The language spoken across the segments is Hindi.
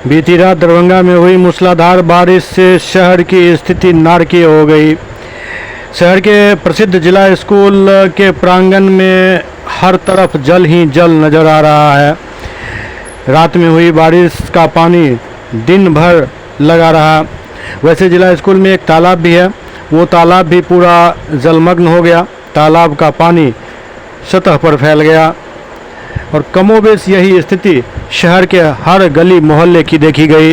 बीती रात दरभंगा में हुई मूसलाधार बारिश से शहर की स्थिति नारकीय हो गई। शहर के प्रसिद्ध जिला स्कूल के प्रांगण में हर तरफ जल ही जल नजर आ रहा है। रात में हुई बारिश का पानी दिन भर लगा रहा। वैसे जिला स्कूल में एक तालाब भी है, वो तालाब भी पूरा जलमग्न हो गया। तालाब का पानी सतह पर फैल गया और कमोबेश यही स्थिति शहर के हर गली मोहल्ले की देखी गई।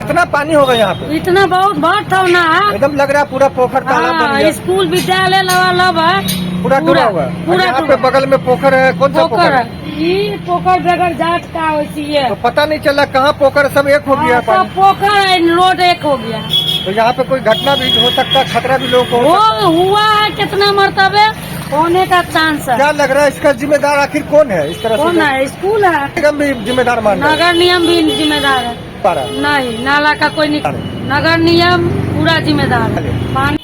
इतना पानी होगा यहाँ पे? इतना बहुत था ना, एकदम लग रहा है पूरा पोखर तालाब बन गया। स्कूल विद्यालय लबालब है, पूरा डूबा हुआ है। पूरा यहाँ पे बगल में पोखर है, कौन सा पोखर है? ये पोखर बगैर जाट का वैसी है, तो पता नहीं चला कहाँ पोखर सब एक हो गया। सब पोखर है, रोड एक हो गया। तो यहाँ पे कोई घटना भी हो सकता है, खतरा भी लोगों को हो सकता है। हुआ है, कितना मरतबे होने का चांस है। क्या लग रहा है इसका जिम्मेदार आखिर कौन है? इस तरह कौन है? स्कूल है, निगम भी जिम्मेदार मान रहा है? नगर निगम भी जिम्मेदार है। नहीं, नाला का कोई नहीं, नगर निगम पूरा जिम्मेदार है। पानी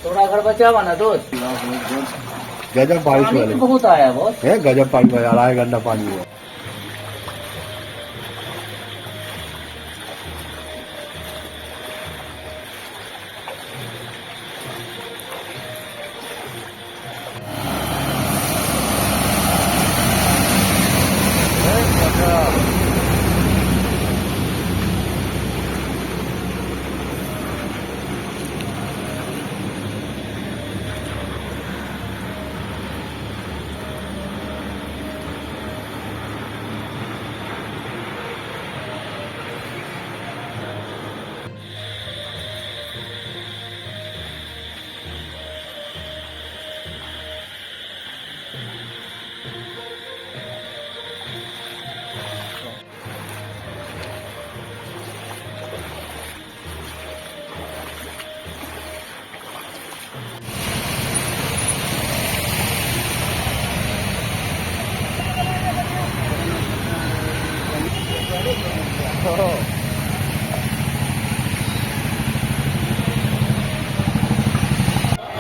थोड़ा घर बचावा ना दोस्त। गजब बारिश पानी वाले भी बहुत आया बहुत। है, गजब पानी हुआ, अढ़ाई घंटा पानी हुआ।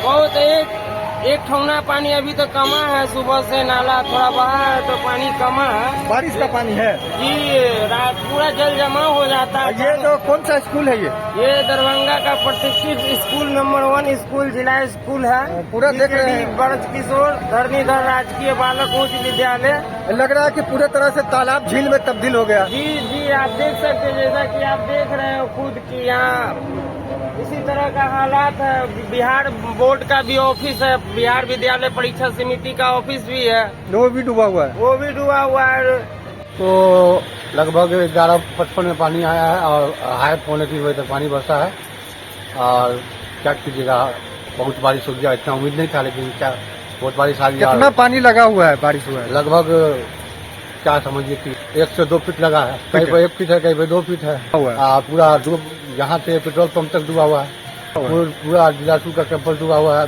बहुत एक ठोंगना पानी अभी तो कमा है, सुबह से नाला थोड़ा बहा है तो पानी कमा है। बारिश का पानी है जी, रात पूरा जल जमा हो जाता है। ये तो कौन सा स्कूल है? ये दरभंगा का प्रतिष्ठित स्कूल नंबर 1 स्कूल जिला स्कूल है। पूरा देख रहे हैं। ब्रज किशोर धरणीधर राजकीय बालक उच्च विद्यालय। लग रहा है कि पूरे तरह से तालाब झील में तब्दील हो गया। जी जी, आप देख सकते हैं, जैसा कि आप देख रहे हो खुद की यहाँ इसी तरह का हालात है। बिहार बोर्ड का भी ऑफिस है, बिहार विद्यालय परीक्षा समिति का ऑफिस भी है, वो भी डूबा हुआ है। वो भी डूबा हुआ है। तो लगभग 11:55 में पानी आया है और 2:30 बजे तक पानी बरसा है। और क्या कीजिएगा, बहुत बारिश हो गया, इतना उम्मीद नहीं था, लेकिन क्या बहुत बारिश आ गया। कितना पानी लगा हुआ है? बारिश हुआ है लगभग क्या समझिए कि 1 से 2 फीट लगा है। कहीं पे 1 फीट है, कहीं पे 2 फीट है। पूरा यहाँ से पेट्रोल पंप तक डूबा हुआ है। पूरा जिला स्कूल का कैंपस डूबा हुआ है।